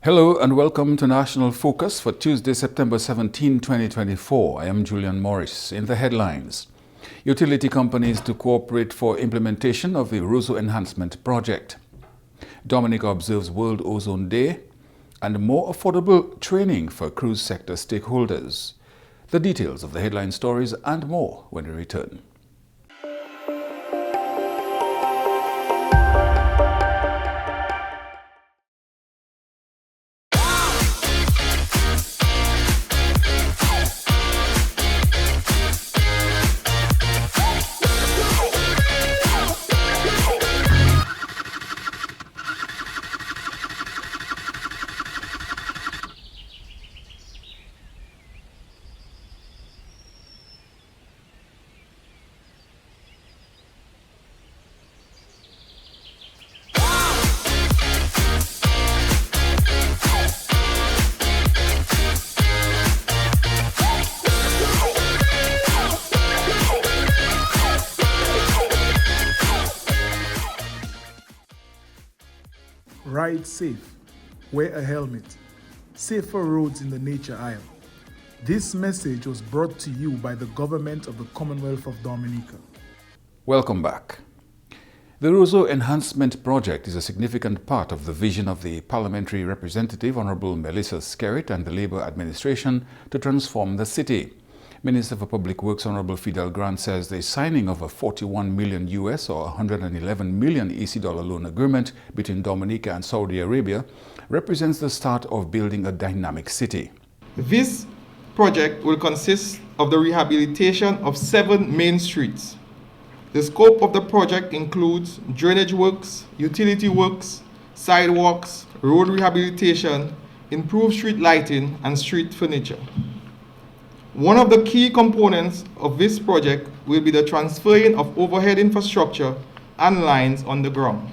Hello and welcome to National Focus for Tuesday, September 17, 2024. I am Julian Morris. In the headlines, utility companies to cooperate for implementation of the Roseau enhancement project. Dominica observes World Ozone Day, and more affordable training for cruise sector stakeholders. The details of the headline stories and more when we return. Ride safe, wear a helmet, safer roads in the nature aisle. This message was brought to you by the government of the Commonwealth of Dominica. Welcome back. The Roseau Enhancement Project is a significant part of the vision of the Parliamentary Representative Honorable Melissa Skerritt and the Labour Administration to transform the city. Minister for Public Works Honorable Fidel Grant says the signing of a $41 million US or 111 million EC dollar loan agreement between Dominica and Saudi Arabia represents the start of building a dynamic city. This project will consist of the rehabilitation of 7 main streets. The scope of the project includes drainage works, utility works, sidewalks, road rehabilitation, improved street lighting, and street furniture. One of the key components of this project will be the transferring of overhead infrastructure and lines on the ground.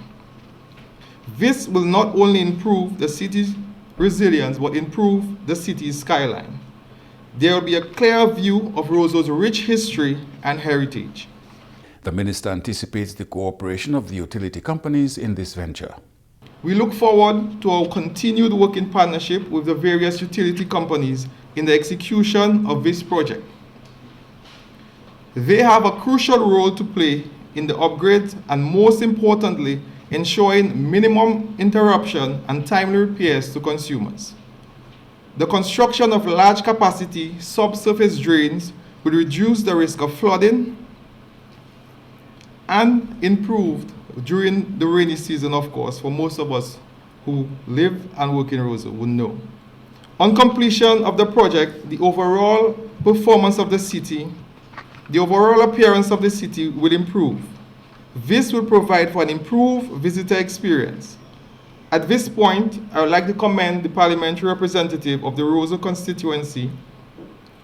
This will not only improve the city's resilience, but improve the city's skyline. There will be a clear view of Roseau's rich history and heritage. The minister anticipates the cooperation of the utility companies in this venture. We look forward to our continued working partnership with the various utility companies in the execution of this project. They have a crucial role to play in the upgrade and, most importantly, ensuring minimum interruption and timely repairs to consumers. The construction of large capacity subsurface drains will reduce the risk of flooding and improved during the rainy season, of course, for most of us who live and work in Roseau will know. On completion of the project, the overall performance of the city, the overall appearance of the city will improve. This will provide for an improved visitor experience. At this point, I would like to commend the parliamentary representative of the Roseau constituency,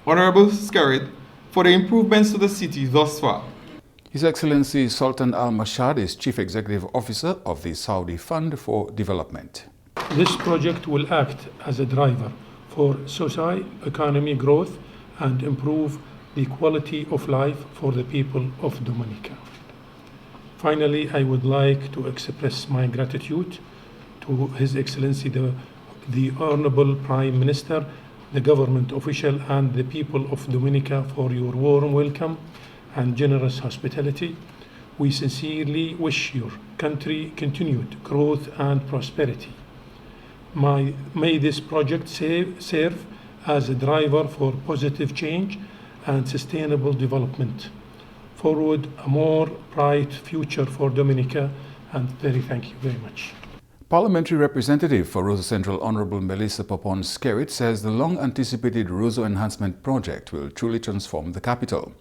Honorable Skerritt, for the improvements to the city thus far. His Excellency Sultan Al Mashhad is Chief Executive Officer of the Saudi Fund for Development. This project will act as a driver for socio-economic growth and improve the quality of life for the people of Dominica. Finally, I would like to express my gratitude to His Excellency the Honorable Prime Minister, the government official, and the people of Dominica for your warm welcome and generous hospitality. We sincerely wish your country continued growth and prosperity. May this project serve as a driver for positive change and sustainable development. Forward a more bright future for Dominica, and thank you very much. Parliamentary Representative for Roseau Central Honorable Melissa Popon Skerritt says the long-anticipated Roseau Enhancement Project will truly transform the capital.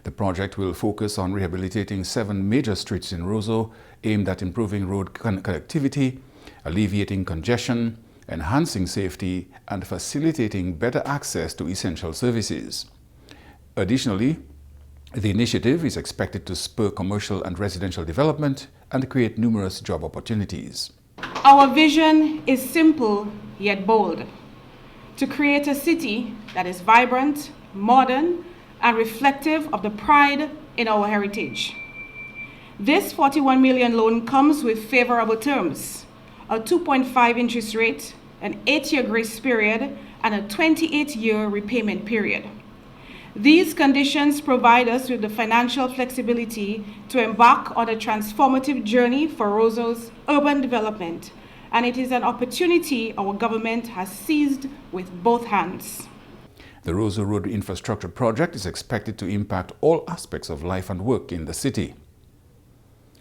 The project will focus on rehabilitating 7 major streets in Roseau aimed at improving road connectivity, alleviating congestion, enhancing safety, and facilitating better access to essential services. Additionally, the initiative is expected to spur commercial and residential development and create numerous job opportunities. Our vision is simple yet bold: to create a city that is vibrant, modern, and reflective of the pride in our heritage. This 41 million loan comes with favorable terms, a 2.5 interest rate, an 8-year grace period, and a 28-year repayment period. These conditions provide us with the financial flexibility to embark on a transformative journey for Roseau's urban development, and it is an opportunity our government has seized with both hands. The Roseau Road Infrastructure Project is expected to impact all aspects of life and work in the city.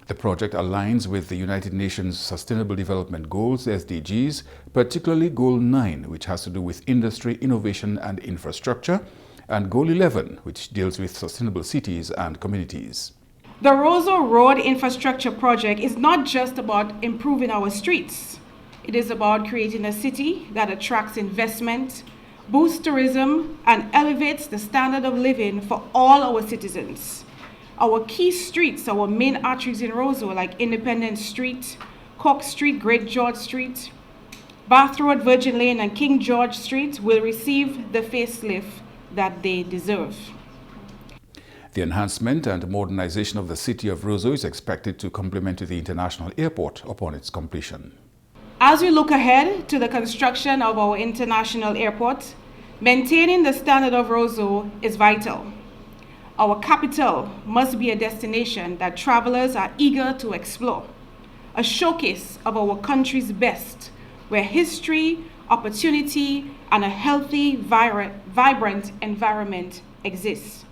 The project aligns with the United Nations Sustainable Development Goals, SDGs, particularly Goal 9, which has to do with industry, innovation and infrastructure, and Goal 11, which deals with sustainable cities and communities. The Roseau Road Infrastructure Project is not just about improving our streets. It is about creating a city that attracts investment, boosts tourism, and elevates the standard of living for all our citizens. Our key streets, our main arteries in Roseau, like Independence Street, Cork Street, Great George Street, Bath Road, Virgin Lane, and King George Street, will receive the facelift that they deserve. The enhancement and modernization of the city of Roseau is expected to complement the international airport upon its completion. As we look ahead to the construction of our international airport, maintaining the standard of Roseau is vital. Our capital must be a destination that travelers are eager to explore, a showcase of our country's best, where history, opportunity, and a healthy, vibrant environment exists.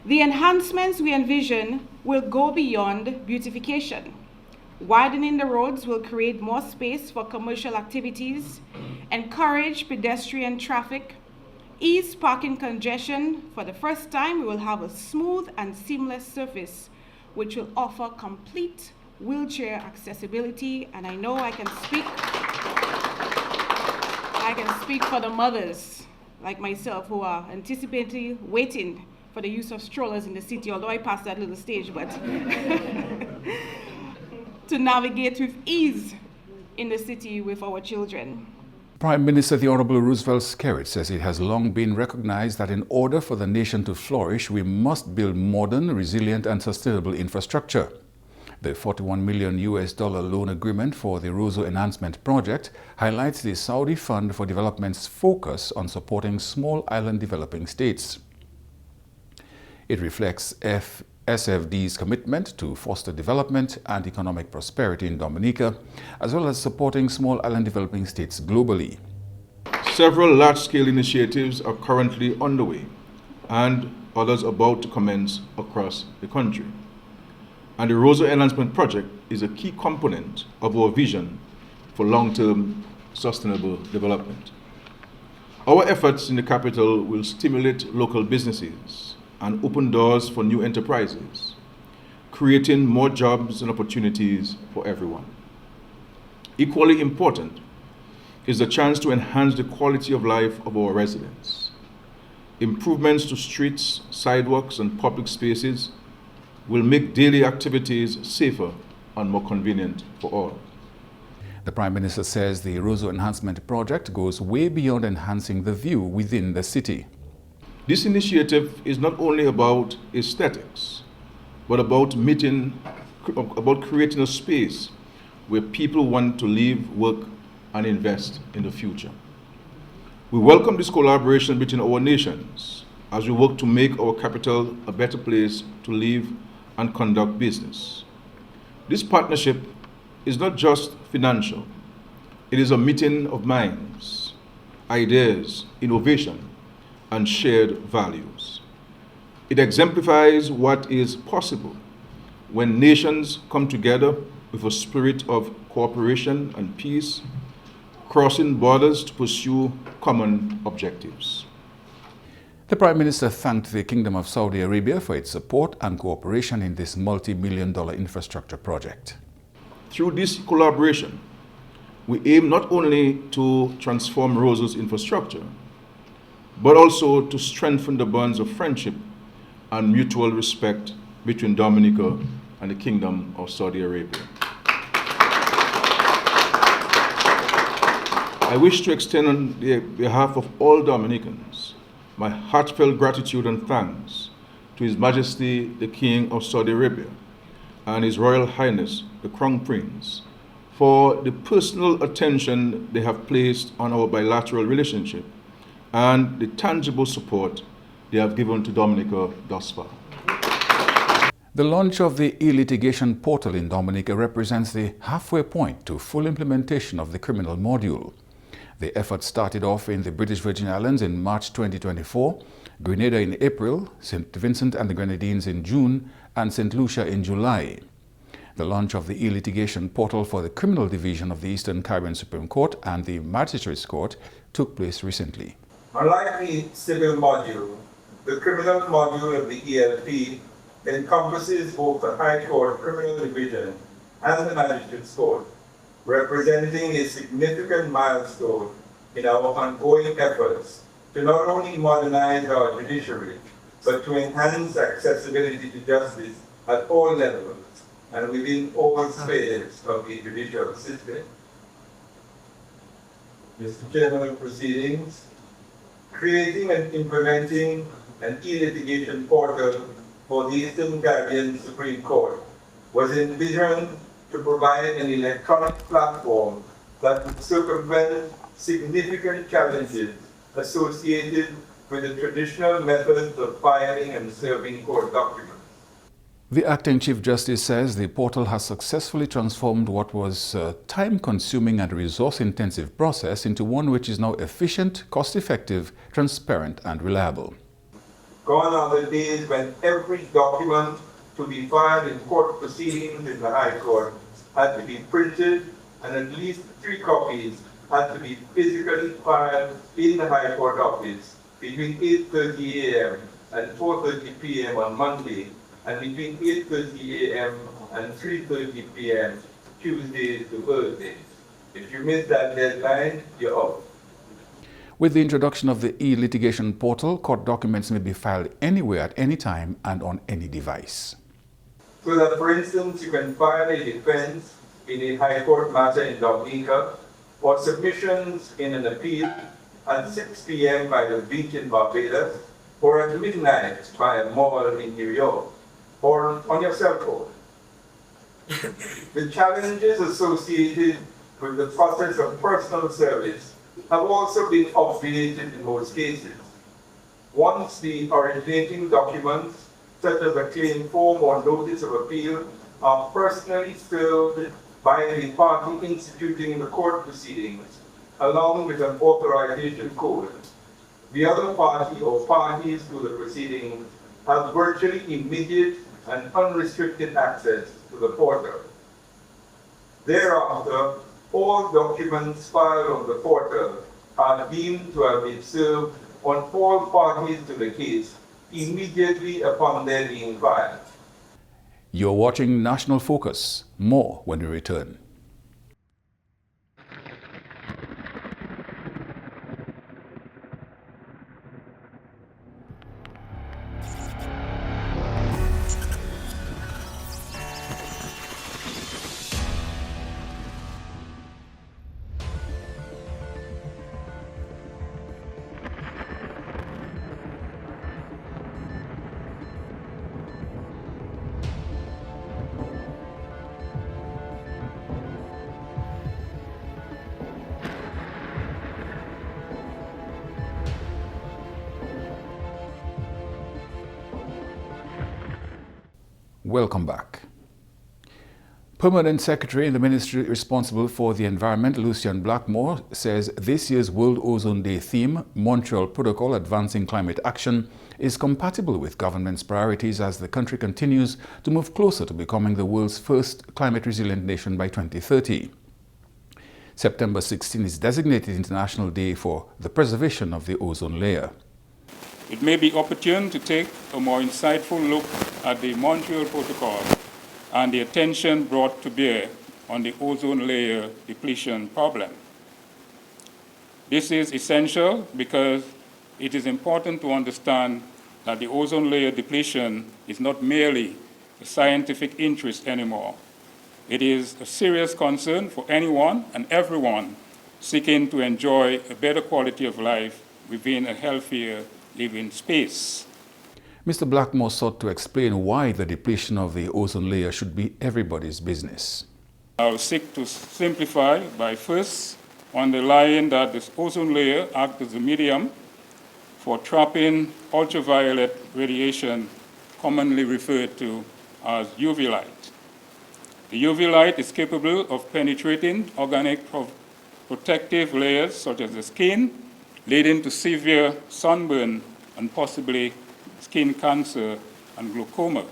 The enhancements we envision will go beyond beautification. Widening the roads will create more space for commercial activities, encourage pedestrian traffic, ease parking congestion. For the first time, we will have a smooth and seamless surface, which will offer complete wheelchair accessibility. And I know I can speak for the mothers like myself who are anticipating, waiting for the use of strollers in the city, although I passed that little stage, but to navigate with ease in the city with our children. Prime Minister the Honorable Roosevelt Skerrit says it has long been recognized that in order for the nation to flourish, we must build modern, resilient and sustainable infrastructure. The $41 million loan agreement for the Roseau Enhancement Project highlights the Saudi Fund for Development's focus on supporting small island developing states. It reflects SFD's commitment to foster development and economic prosperity in Dominica, as well as supporting small island developing states globally. Several large-scale initiatives are currently underway and others about to commence across the country. And the Roseau Enhancement Project is a key component of our vision for long-term sustainable development. Our efforts in the capital will stimulate local businesses and open doors for new enterprises, creating more jobs and opportunities for everyone. Equally important is the chance to enhance the quality of life of our residents. Improvements to streets, sidewalks, and public spaces will make daily activities safer and more convenient for all. The Prime Minister says the Roseau Enhancement Project goes way beyond enhancing the view within the city. This initiative is not only about aesthetics, but about creating a space where people want to live, work, and invest in the future. We welcome this collaboration between our nations as we work to make our capital a better place to live and conduct business. This partnership is not just financial. It is a meeting of minds, ideas, innovation, and shared values. It exemplifies what is possible when nations come together with a spirit of cooperation and peace, crossing borders to pursue common objectives. The Prime Minister thanked the Kingdom of Saudi Arabia for its support and cooperation in this multi-million-dollar infrastructure project. Through this collaboration, we aim not only to transform Roseau's infrastructure, but also to strengthen the bonds of friendship and mutual respect between Dominica and the Kingdom of Saudi Arabia. I wish to extend on behalf of all Dominicans my heartfelt gratitude and thanks to His Majesty the King of Saudi Arabia and His Royal Highness the Crown Prince for the personal attention they have placed on our bilateral relationship and the tangible support they have given to Dominica thus far. The launch of the E-litigation portal in Dominica represents the halfway point to full implementation of the criminal module. The effort started off in the British Virgin Islands in March 2024, Grenada in April, St. Vincent and the Grenadines in June, and St. Lucia in July. The launch of the E-litigation portal for the Criminal Division of the Eastern Caribbean Supreme Court and the Magistrates Court took place recently. Unlike the civil module, the criminal module of the ELP encompasses both the High Court Criminal Division and the Magistrates Court, representing a significant milestone in our ongoing efforts to not only modernize our judiciary, but to enhance accessibility to justice at all levels and within all spheres of the judicial system. Mr. Chairman of Proceedings, creating and implementing an e-litigation portal for the Eastern Caribbean Supreme Court was envisioned to provide an electronic platform that would circumvent significant challenges associated with the traditional methods of filing and serving court documents. The Acting Chief Justice says the portal has successfully transformed what was a time-consuming and resource-intensive process into one which is now efficient, cost-effective, transparent, and reliable. Gone are the days when every document to be filed in court proceedings in the High Court had to be printed, and at least 3 copies had to be physically filed in the High Court office between 8:30 a.m. and 4:30 p.m. on Monday, and between 8:30 a.m. and 3:30 p.m. Tuesdays to Thursdays. If you miss that deadline, you're out. With the introduction of the e-litigation portal, court documents may be filed anywhere at any time and on any device. So that, for instance, you can file a defense in a High Court matter in Dominica, or submissions in an appeal at 6 p.m. by the beach in Barbados, or at midnight by a mall in New York, or on your cell phone. The challenges associated with the process of personal service have also been obviated in most cases. Once the originating documents, such as a claim form or notice of appeal, are personally filled by the party instituting the court proceedings, along with an authorization code, the other party or parties to the proceedings have virtually immediate and unrestricted access to the portal. Thereafter, all documents filed on the portal are deemed to have been served on all parties to the case immediately upon their being filed. You're watching National Focus. More when we return. Welcome back. Permanent Secretary in the Ministry responsible for the environment, Lucian Blackmore, says this year's World Ozone Day theme, Montreal Protocol Advancing Climate Action, is compatible with government's priorities as the country continues to move closer to becoming the world's first climate-resilient nation by 2030. September 16 is designated International Day for the preservation of the ozone layer. It may be opportune to take a more insightful look at the Montreal Protocol and the attention brought to bear on the ozone layer depletion problem. This is essential because it is important to understand that the ozone layer depletion is not merely a scientific interest anymore. It is a serious concern for anyone and everyone seeking to enjoy a better quality of life within a healthier living space. Mr. Blackmore sought to explain why the depletion of the ozone layer should be everybody's business. I'll seek to simplify by first underlying that this ozone layer acts as a medium for trapping ultraviolet radiation, commonly referred to as UV light. The UV light is capable of penetrating organic protective layers such as the skin, leading to severe sunburn and possibly skin cancer and glaucoma.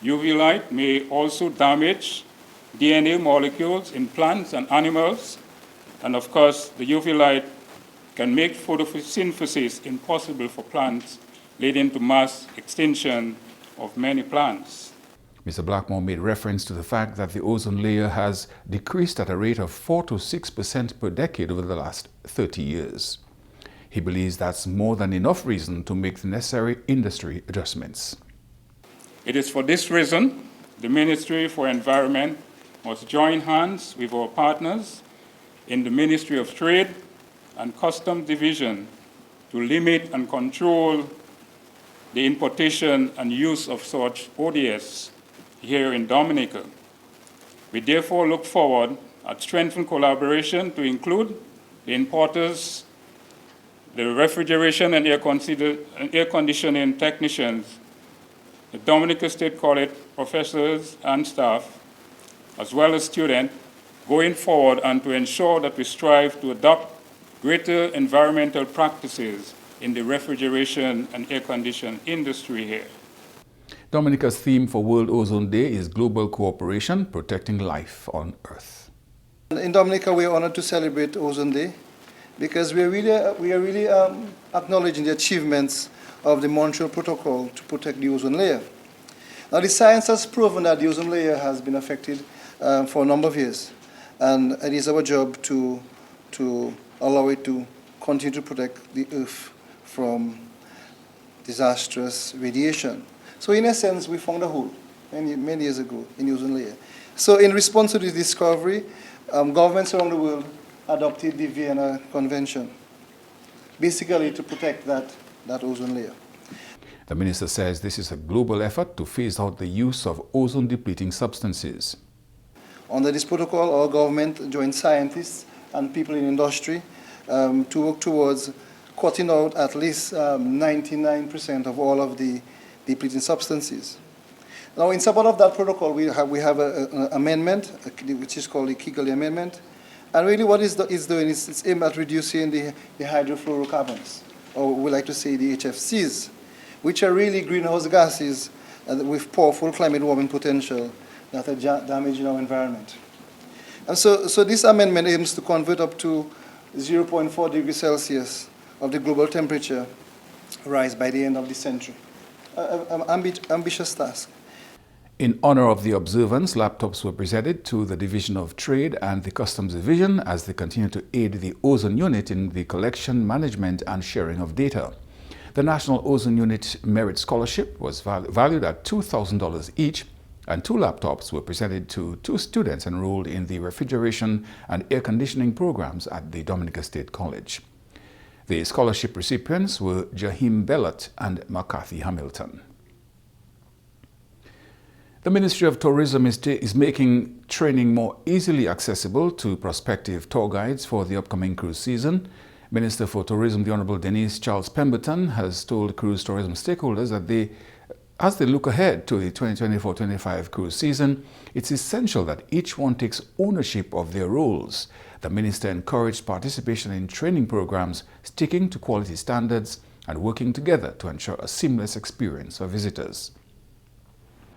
UV light may also damage DNA molecules in plants and animals, and of course, the UV light can make photosynthesis impossible for plants, leading to mass extinction of many plants. Mr. Blackmore made reference to the fact that the ozone layer has decreased at a rate of 4 to 6% per decade over the last 30 years. He believes that's more than enough reason to make the necessary industry adjustments. It is for this reason the Ministry for Environment must join hands with our partners in the Ministry of Trade and Customs Division to limit and control the importation and use of such ODS here in Dominica. We therefore look forward at strengthened collaboration to include the importers, the refrigeration and air conditioning technicians, the Dominica State College professors and staff, as well as students, going forward and to ensure that we strive to adopt greater environmental practices in the refrigeration and air conditioning industry here. Dominica's theme for World Ozone Day is Global Cooperation, Protecting Life on Earth. In Dominica, we are honored to celebrate Ozone Day because we are really acknowledging the achievements of the Montreal Protocol to protect the ozone layer. Now, the science has proven that the ozone layer has been affected for a number of years, and it is our job to allow it to continue to protect the Earth from disastrous radiation. So in essence, we found a hole many years ago in the ozone layer. So in response to this discovery, governments around the world adopted the Vienna Convention, basically to protect that ozone layer. The minister says this is a global effort to phase out the use of ozone-depleting substances. Under this protocol, our government joined scientists and people in industry to work towards cutting out at least 99% of all of the depleting substances. Now, in support of that protocol, we have an amendment, which is called the Kigali Amendment. And really what it's doing is it's aimed at reducing the hydrofluorocarbons, or we like to say the HFCs, which are really greenhouse gases with powerful climate warming potential that are damaging our environment. And so this amendment aims to convert up to 0.4 degrees Celsius of the global temperature rise by the end of the century. Ambitious task. In honor of the observance, laptops were presented to the Division of Trade and the Customs Division as they continue to aid the Ozone Unit in the collection, management, and sharing of data. The National Ozone Unit Merit Scholarship was valued at $2,000 each, and 2 laptops were presented to 2 students enrolled in the refrigeration and air conditioning programs at the Dominica State College. The scholarship recipients were Jahim Bellat and McCarthy Hamilton. The Ministry of Tourism is making training more easily accessible to prospective tour guides for the upcoming cruise season. Minister for Tourism, the Honorable Denise Charles Pemberton, has told cruise tourism stakeholders that as they look ahead to the 2024-25 cruise season, it's essential that each one takes ownership of their roles. The minister encouraged participation in training programs, sticking to quality standards, and working together to ensure a seamless experience for visitors.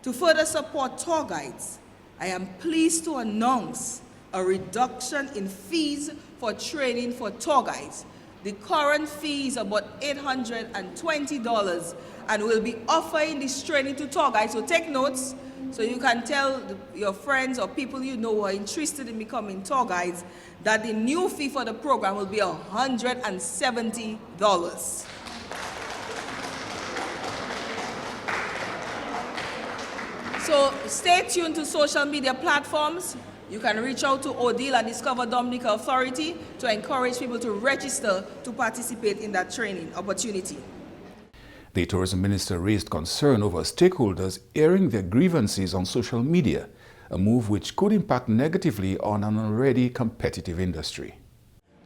To further support tour guides, I am pleased to announce a reduction in fees for training for tour guides. The current fee is about $820, and we'll be offering this training to tour guides. So take notes so you can tell your friends or people you know who are interested in becoming tour guides that the new fee for the program will be $170. So stay tuned to social media platforms. You can reach out to ODIL and Discover Dominica Authority to encourage people to register to participate in that training opportunity. The tourism minister raised concern over stakeholders airing their grievances on social media a move which could impact negatively on an already competitive industry.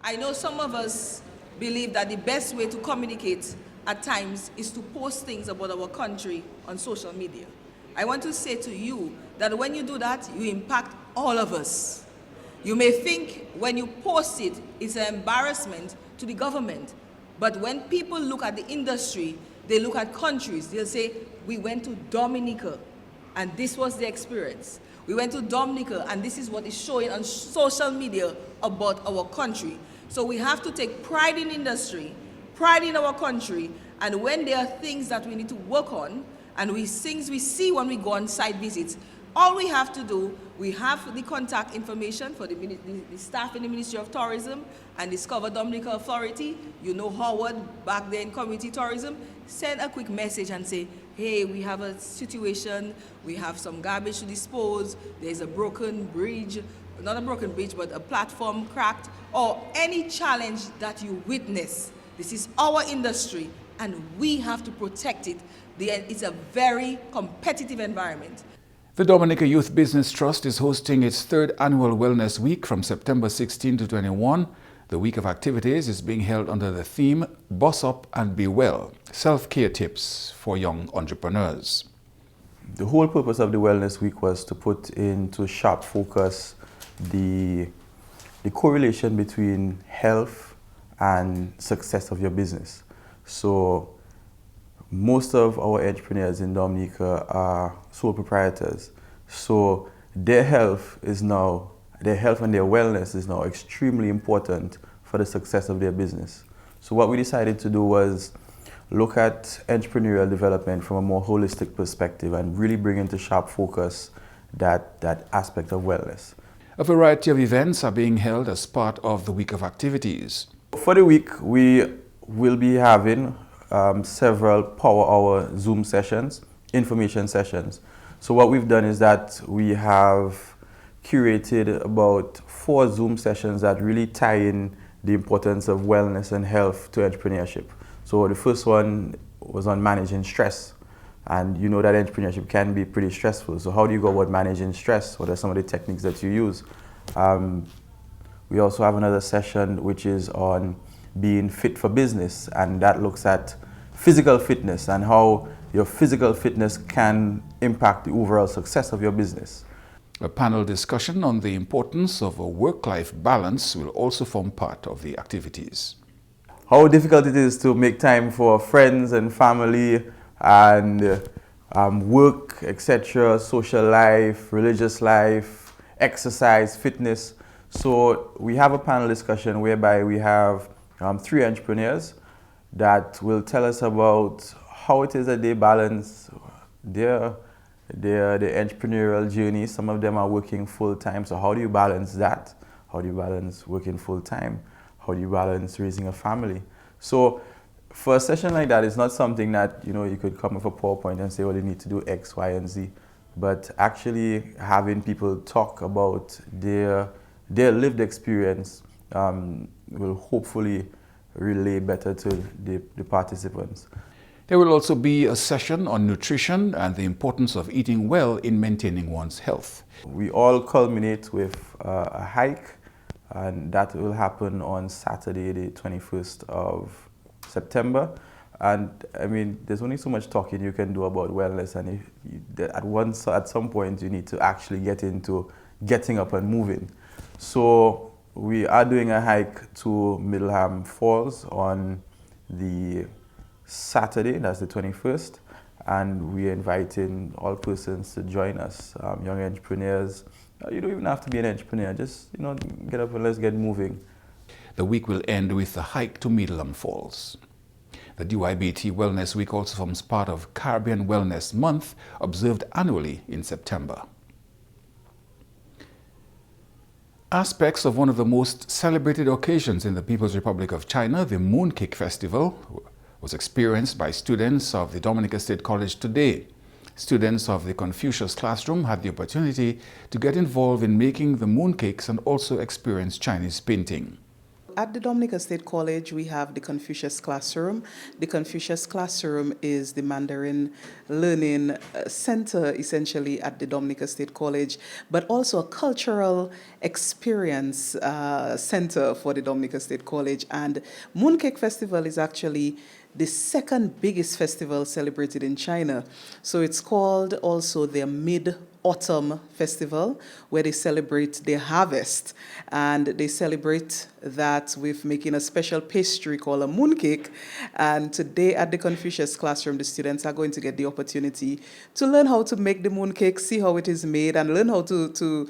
I know some of us believe that the best way to communicate at times is to post things about our country on social media. I want to say to you that when you do that, you impact all of us. You may think when you post it, it's an embarrassment to the government. But when people look at the industry, they look at countries, they'll say, we went to Dominica, and this was the experience. We went to Dominica, and this is what is showing on social media about our country. So we have to take pride in industry, pride in our country, and when there are things that we need to work on, and things we see when we go on site visits, all we have to do, we have the contact information for the staff in the Ministry of Tourism and Discover Dominica Authority. You know Howard back there in community tourism. Send a quick message and say, hey, we have a situation, we have some garbage to dispose, there's a broken bridge, not a broken bridge, but a platform cracked, or any challenge that you witness. This is our industry, and we have to protect it. It's a very competitive environment. The Dominica Youth Business Trust is hosting its third annual Wellness Week from September 16 to 21. The week of activities is being held under the theme Boss Up and Be Well, self-care tips for young entrepreneurs. The whole purpose of the Wellness Week was to put into sharp focus the correlation between health and success of your business. So most of our entrepreneurs in Dominica are sole proprietors. So their health and their wellness is now extremely important for the success of their business. So what we decided to do was look at entrepreneurial development from a more holistic perspective and really bring into sharp focus that aspect of wellness. A variety of events are being held as part of the week of activities. For the week, we will be having several power hour Zoom sessions, information sessions. So what we've done is that we have curated about 4 Zoom sessions that really tie in the importance of wellness and health to entrepreneurship. So the first one was on managing stress. And you know that entrepreneurship can be pretty stressful. So how do you go about managing stress? What are some of the techniques that you use? We also have another session which is on being fit for business, and that looks at physical fitness and how your physical fitness can impact the overall success of your business. A panel discussion on the importance of a work-life balance will also form part of the activities. How difficult it is to make time for friends and family and work, etc., social life, religious life, exercise, fitness. So we have a panel discussion whereby we have 3 entrepreneurs that will tell us about how it is that they balance their entrepreneurial journey. Some of them are working full-time, so how do you balance that? How do you balance working full-time? How do you balance raising a family? So for a session like that, it's not something that you could come with a PowerPoint and say, well, you need to do X, Y, and Z. But actually having people talk about their lived experience will hopefully relay better to the participants. There will also be a session on nutrition and the importance of eating well in maintaining one's health. We all culminate with a hike, and that will happen on Saturday, the 21st of September. And I mean, there's only so much talking you can do about wellness, and at some point you need to actually get into getting up and moving. So we are doing a hike to Middleham Falls on the Saturday, that's the 21st, and we're inviting all persons to join us, young entrepreneurs. You don't even have to be an entrepreneur, just get up and let's get moving. The week will end with a hike to Middleham Falls. The DYBT Wellness Week also forms part of Caribbean Wellness Month, observed annually in September. Aspects of one of the most celebrated occasions in the People's Republic of China, the Mooncake Festival, was experienced by students of the Dominica State College today. Students of the Confucius classroom had the opportunity to get involved in making the mooncakes and also experience Chinese painting. At the Dominica State College, we have the Confucius Classroom. The Confucius Classroom is the Mandarin Learning Center, essentially, at the Dominica State College, but also a cultural experience center for the Dominica State College. And Mooncake Festival is actually the second biggest festival celebrated in China. So it's called also the Mid-Autumn Festival, where they celebrate their harvest. And they celebrate that with making a special pastry called a mooncake. And today at the Confucius Classroom, the students are going to get the opportunity to learn how to make the mooncake, see how it is made, and learn how to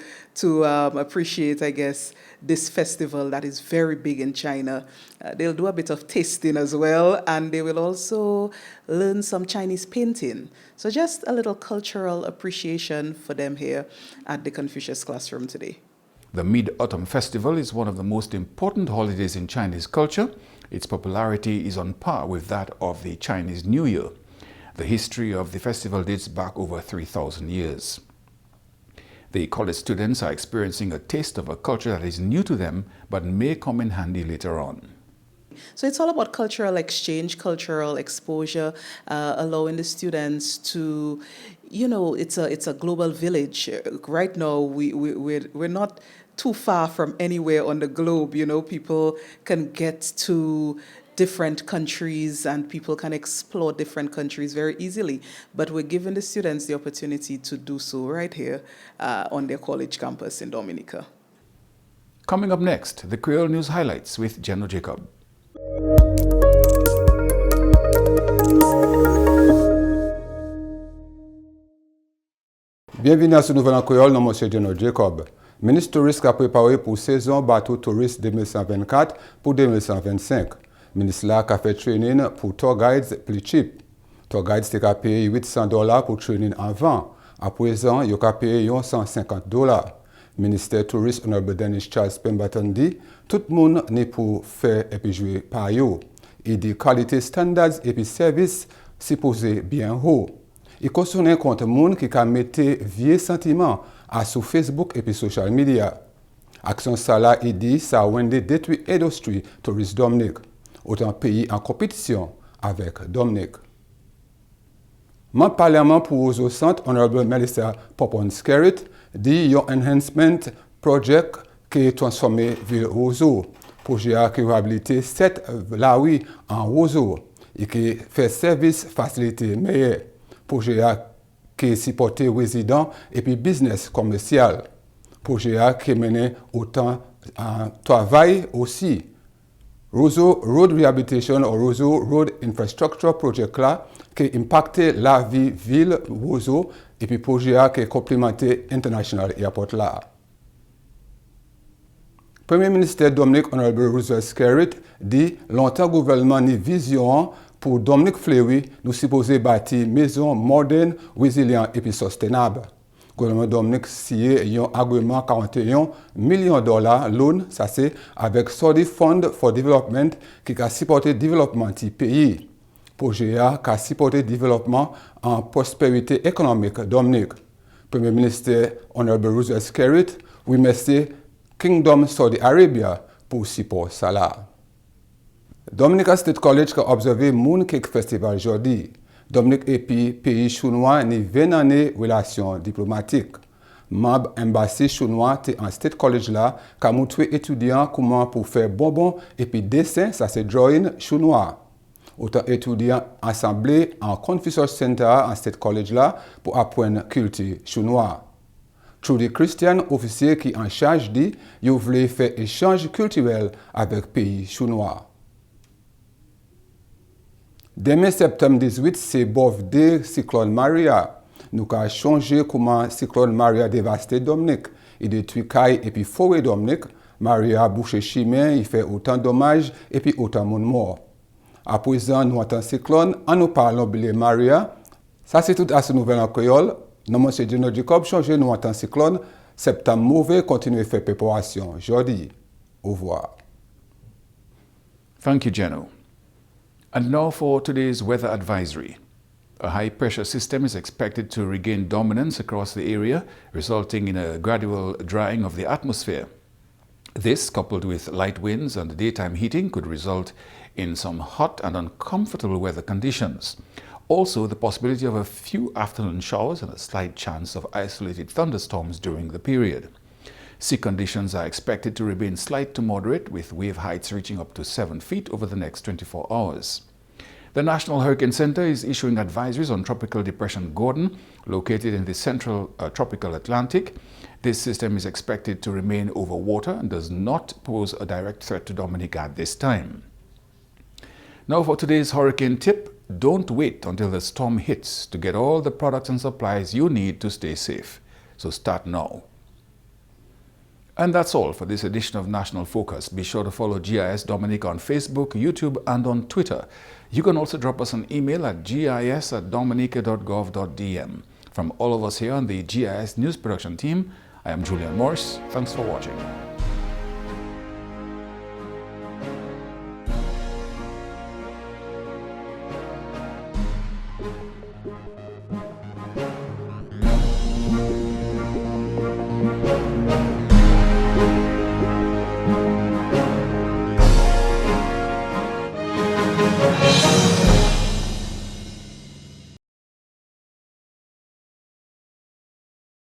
appreciate, I guess, this festival that is very big in China. They'll do a bit of tasting as well, and they will also learn some Chinese painting. So just a little cultural appreciation for them here at the Confucius Classroom today. The Mid-Autumn Festival is one of the most important holidays in Chinese culture. Its popularity is on par with that of the Chinese New Year. The history of the festival dates back over 3,000 years. The college students are experiencing a taste of a culture that is new to them, but may come in handy later on. So it's all about cultural exchange, cultural exposure, allowing the students to, you know, it's a global village. Right now, we're not too far from anywhere on the globe. You know, people can get to different countries and people can explore different countries very easily. But we're giving the students the opportunity to do so right here on their college campus in Dominica. Coming up next, the Creole News Highlights with Jenno Jacob. Bienvenue à ce nouvel en créole, nom monsieur Jenno Jacob. Ministre touriste a préparé pour saison bateau touriste 2124 pour 2125. Ministre là a fait training pour tour guides plus cheap. Tour guides te ka payer $800 pour training avant. À présent, yo ka payer $150. Ministère touriste honorable Dennis Charles Pemberton dit tout le monde n'est pour faire et puis jouer par yo. Il dit qualité standards et puis service supposé bien haut. Il cautionne contre monde qui a metté vieux sentiments à sur Facebook et puis social media. Action ça là, il dit ça a détruit l'industrie touriste Dominique. Autant pays en compétition avec Dominique. Membre parlement pour Roseau Centre, honorable Melissa Popon-Skerrit, dit un enhancement project qui est transformé ville Roseau. Projet qui réhabilité 7 laouis en Roseau et qui fait service facilité meilleur. Projet qui supporte résidents et puis business commercial. Projet qui mène autant en travail aussi. Roseau Road Rehabilitation ou Roseau Road Infrastructure Project là qui impacte la vie ville Roseau et puis projet qui est complémenté International Airport là. Premier ministre Dominique Honorable Roseau Skerrit dit longtemps gouvernement ni vision pour Dominique Fleury nous supposer bâtir maison moderne, résilient et puis soutenable. Le gouvernement Dominique signé un agrément $41 millions loan, ça c'est avec Saudi Fund for Development qui a supporté le développement du pays. Projet qui a supporté le développement en prospérité économique Dominique. Premier ministre Honorable Roseau Skerrit remercie Kingdom Saudi Arabia pour support ça là. Dominica State College a observé Mooncake Festival aujourd'hui. Dominique et puis pays chinois ni 20 années relations diplomatiques. Membre embassy chinois en State College là, qui a montré étudiants comment pour faire bonbons et puis dessin, ça c'est drawing chinois. Autant étudiants assemblés en Confucius Center en State College là pour apprendre culture chinois. Trudy Christian, officier qui en charge dit, il voulait faire échange culturel avec pays chinois. Demain septembre 18, c'est birthday cyclone Maria. Nous avons changé comment cyclone Maria dévasté Dominique. Il détruit caille et puis forêt Dominique. Maria a bouché chemin, il fait autant de dommages et puis autant de monde mort. À présent, nous entendons cyclone, en nous parlons de Maria. Ça c'est tout à ce nouvel en créole. Nous, M. Jenno Jacob, changé nous entendons cyclone. Septembre mauvais, continuez à faire préparation. Jordi, au revoir. Thank you, Jenno. And now for today's weather advisory. A high-pressure system is expected to regain dominance across the area, resulting in a gradual drying of the atmosphere. This, coupled with light winds and daytime heating, could result in some hot and uncomfortable weather conditions. Also, the possibility of a few afternoon showers and a slight chance of isolated thunderstorms during the period. Sea conditions are expected to remain slight to moderate, with wave heights reaching up to 7 feet over the next 24 hours. The National Hurricane Center is issuing advisories on Tropical Depression Gordon, located in the central tropical Atlantic. This system is expected to remain over water and does not pose a direct threat to Dominica at this time. Now for today's hurricane tip, don't wait until the storm hits to get all the products and supplies you need to stay safe. So start now. And that's all for this edition of National Focus. Be sure to follow GIS Dominica on Facebook, YouTube, and on Twitter. You can also drop us an email at gis@dominica.gov.dm. From all of us here on the GIS News Production team, I am Julian Morse. Thanks for watching.